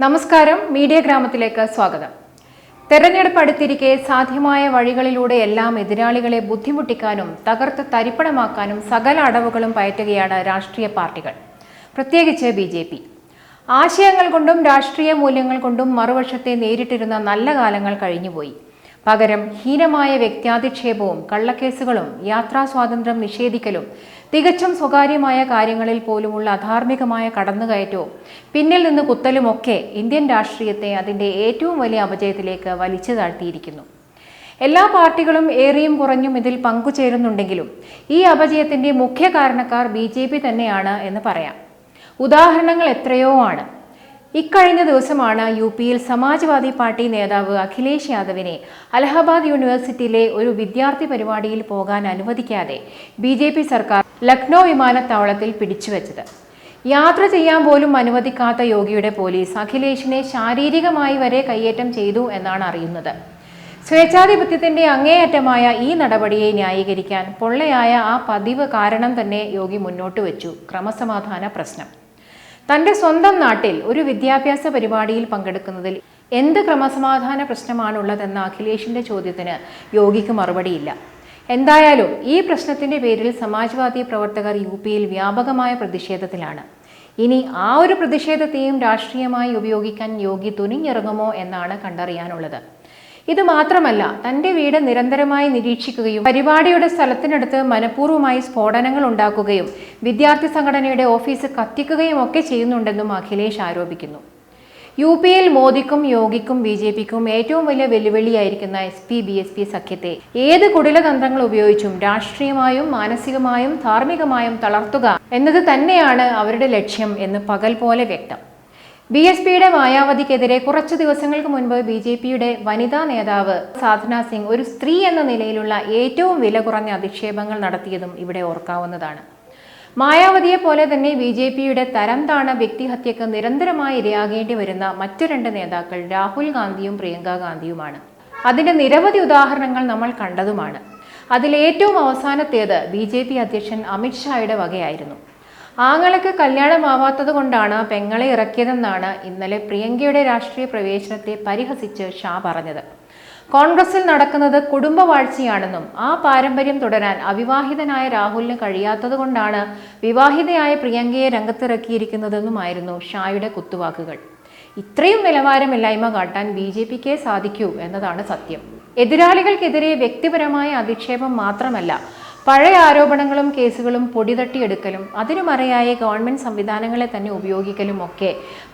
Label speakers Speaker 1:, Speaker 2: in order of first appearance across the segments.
Speaker 1: നമസ്കാരം, മീഡിയ ഗ്രാമത്തിലേക്ക് സ്വാഗതം. തെരഞ്ഞെടുപ്പ് അടുത്തിരിക്കെ സാധ്യമായ വഴികളിലൂടെ എല്ലാം എതിരാളികളെ ബുദ്ധിമുട്ടിക്കാനും തകർത്ത് തരിപ്പണമാക്കാനും സകല അടവുകളും പയറ്റുകയാണ് രാഷ്ട്രീയ പാർട്ടികൾ, പ്രത്യേകിച്ച് ബി. ആശയങ്ങൾ കൊണ്ടും രാഷ്ട്രീയ മൂല്യങ്ങൾ കൊണ്ടും മറുവശത്തെ നേരിട്ടിരുന്ന നല്ല കാലങ്ങൾ കഴിഞ്ഞുപോയി. പകരം ഹീനമായ വ്യക്തിയാധിക്ഷേപവും കള്ളക്കേസുകളും യാത്രാ സ്വാതന്ത്ര്യം നിഷേധിക്കലും തികച്ചും സ്വകാര്യമായ കാര്യങ്ങളിൽ പോലുമുള്ള അധാർമികമായ കടന്നുകയറ്റവും പിന്നിൽ നിന്ന് കുത്തലുമൊക്കെ ഇന്ത്യൻ രാഷ്ട്രീയത്തെ അതിൻ്റെ ഏറ്റവും വലിയ അപജയത്തിലേക്ക് വലിച്ചു താഴ്ത്തിയിരിക്കുന്നു. എല്ലാ പാർട്ടികളും ഏറിയും കുറഞ്ഞും ഇതിൽ പങ്കുചേരുന്നുണ്ടെങ്കിലും ഈ അപജയത്തിൻ്റെ മുഖ്യ കാരണക്കാർ BJP തന്നെയാണ് എന്ന് പറയാം. ഉദാഹരണങ്ങൾ എത്രയോ ആണ്. ഇക്കഴിഞ്ഞ ദിവസമാണ് UPയിൽ സമാജ്വാദി പാർട്ടി നേതാവ് അഖിലേഷ് യാദവിനെ അലഹബാദ് യൂണിവേഴ്സിറ്റിയിലെ ഒരു വിദ്യാർത്ഥി പരിപാടിയിൽ പോകാൻ അനുവദിക്കാതെ BJP സർക്കാർ ലക്നൗ വിമാനത്താവളത്തിൽ പിടിച്ചുവെച്ചത്. യാത്ര ചെയ്യാൻ പോലും അനുവദിക്കാത്ത യോഗിയുടെ പോലീസ് അഖിലേഷിനെ ശാരീരികമായി വരെ കയ്യേറ്റം ചെയ്തു എന്നാണ് അറിയുന്നത്. സ്വേച്ഛാധിപത്യത്തിന്റെ അങ്ങേയറ്റമായ ഈ നടപടിയെ ന്യായീകരിക്കാൻ പൊള്ളയായ ആ പതിവ് കാരണം തന്നെ യോഗി മുന്നോട്ട് വെച്ചു: ക്രമസമാധാന പ്രശ്നം. തൻ്റെ സ്വന്തം നാട്ടിൽ ഒരു വിദ്യാഭ്യാസ പരിപാടിയിൽ പങ്കെടുക്കുന്നതിൽ എന്ത് ക്രമസമാധാന പ്രശ്നമാണുള്ളതെന്ന അഖിലേഷിന്റെ ചോദ്യത്തിന് യോഗിക്ക് മറുപടിയില്ല. എന്തായാലും ഈ പ്രശ്നത്തിന്റെ പേരിൽ സമാജ്വാദി പ്രവർത്തകർ UPയിൽ വ്യാപകമായ പ്രതിഷേധത്തിലാണ്. ഇനി ആ ഒരു പ്രതിഷേധത്തെയും രാഷ്ട്രീയമായി ഉപയോഗിക്കാൻ യോഗി തുനിഞ്ഞിറങ്ങുമോ എന്നാണ് കണ്ടറിയാനുള്ളത്. ഇത് മാത്രമല്ല, തൻ്റെ വീട് നിരന്തരമായി നിരീക്ഷിക്കുകയും പരിപാടിയുടെ സ്ഥലത്തിനടുത്ത് മനഃപൂർവ്വമായി സ്ഫോടനങ്ങൾ ഉണ്ടാക്കുകയും വിദ്യാർത്ഥി സംഘടനയുടെ ഓഫീസ് കത്തിക്കുകയും ഒക്കെ ചെയ്യുന്നുണ്ടെന്നും അഖിലേഷ് ആരോപിക്കുന്നു. UPയിൽ മോദിക്കും യോഗിക്കും BJPക്കും ഏറ്റവും വലിയ വെല്ലുവിളിയായിരിക്കുന്ന SP-BSP സഖ്യത്തെ ഏത് കുടിലതന്ത്രങ്ങൾ ഉപയോഗിച്ചും രാഷ്ട്രീയമായും മാനസികമായും ധാർമ്മികമായും തളർത്തുക എന്നത് തന്നെയാണ് അവരുടെ ലക്ഷ്യം എന്ന് പകൽ പോലെ വ്യക്തം. BSPയുടെ മായാവതിക്കെതിരെ കുറച്ചു ദിവസങ്ങൾക്ക് മുൻപ് BJPയുടെ വനിതാ നേതാവ് സാധന സിംഗ് ഒരു സ്ത്രീ എന്ന നിലയിലുള്ള ഏറ്റവും വില കുറഞ്ഞ അധിക്ഷേപങ്ങൾ നടത്തിയതും ഇവിടെ ഓർക്കാവുന്നതാണ്. മായാവതിയെ പോലെ തന്നെ BJPയുടെ തരം താണ വ്യക്തിഹത്യക്ക് നിരന്തരമായി ഇരയാകേണ്ടി വരുന്ന മറ്റു രണ്ട് നേതാക്കൾ രാഹുൽ ഗാന്ധിയും പ്രിയങ്ക ഗാന്ധിയുമാണ്. അതിന്റെ നിരവധി ഉദാഹരണങ്ങൾ നമ്മൾ കണ്ടതുമാണ്. അതിലേറ്റവും അവസാനത്തേത് BJP അധ്യക്ഷൻ അമിത്ഷായുടെ വകയായിരുന്നു. ആങ്ങൾക്ക് കല്യാണമാവാത്തത് കൊണ്ടാണ് പെങ്ങളെ ഇറക്കിയതെന്നാണ് ഇന്നലെ പ്രിയങ്കയുടെ രാഷ്ട്രീയ പ്രവേശനത്തെ പരിഹസിച്ച് ഷാ പറഞ്ഞത്. കോൺഗ്രസിൽ നടക്കുന്നത് കുടുംബവാഴ്ചയാണെന്നും ആ പാരമ്പര്യം തുടരാൻ അവിവാഹിതനായ രാഹുലിന് കഴിയാത്തത് കൊണ്ടാണ് വിവാഹിതയായ പ്രിയങ്കയെ രംഗത്തിറക്കിയിരിക്കുന്നതെന്നുമായിരുന്നു ഷായുടെ കുത്തുവാക്കുകൾ. ഇത്രയും നിലവാരമില്ലായ്മ കാട്ടാൻ BJPക്കേ സാധിക്കൂ എന്നതാണ് സത്യം. എതിരാളികൾക്കെതിരെ വ്യക്തിപരമായ അധിക്ഷേപം മാത്രമല്ല, പഴയ ആരോപണങ്ങളും കേസുകളും പൊടിതട്ടിയെടുക്കലും അതിനുമറയായി ഗവൺമെന്റ് സംവിധാനങ്ങളെ തന്നെ ഉപയോഗിക്കലും ഒക്കെ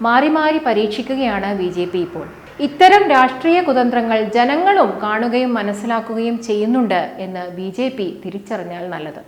Speaker 1: മാറി മാറി പരീക്ഷിക്കുകയാണ് BJP ഇപ്പോൾ. ഇത്തരം രാഷ്ട്രീയ കുതന്ത്രങ്ങൾ ജനങ്ങളും കാണുകയും മനസ്സിലാക്കുകയും ചെയ്യുന്നുണ്ട് എന്ന് BJP തിരിച്ചറിഞ്ഞാൽ നല്ലത്.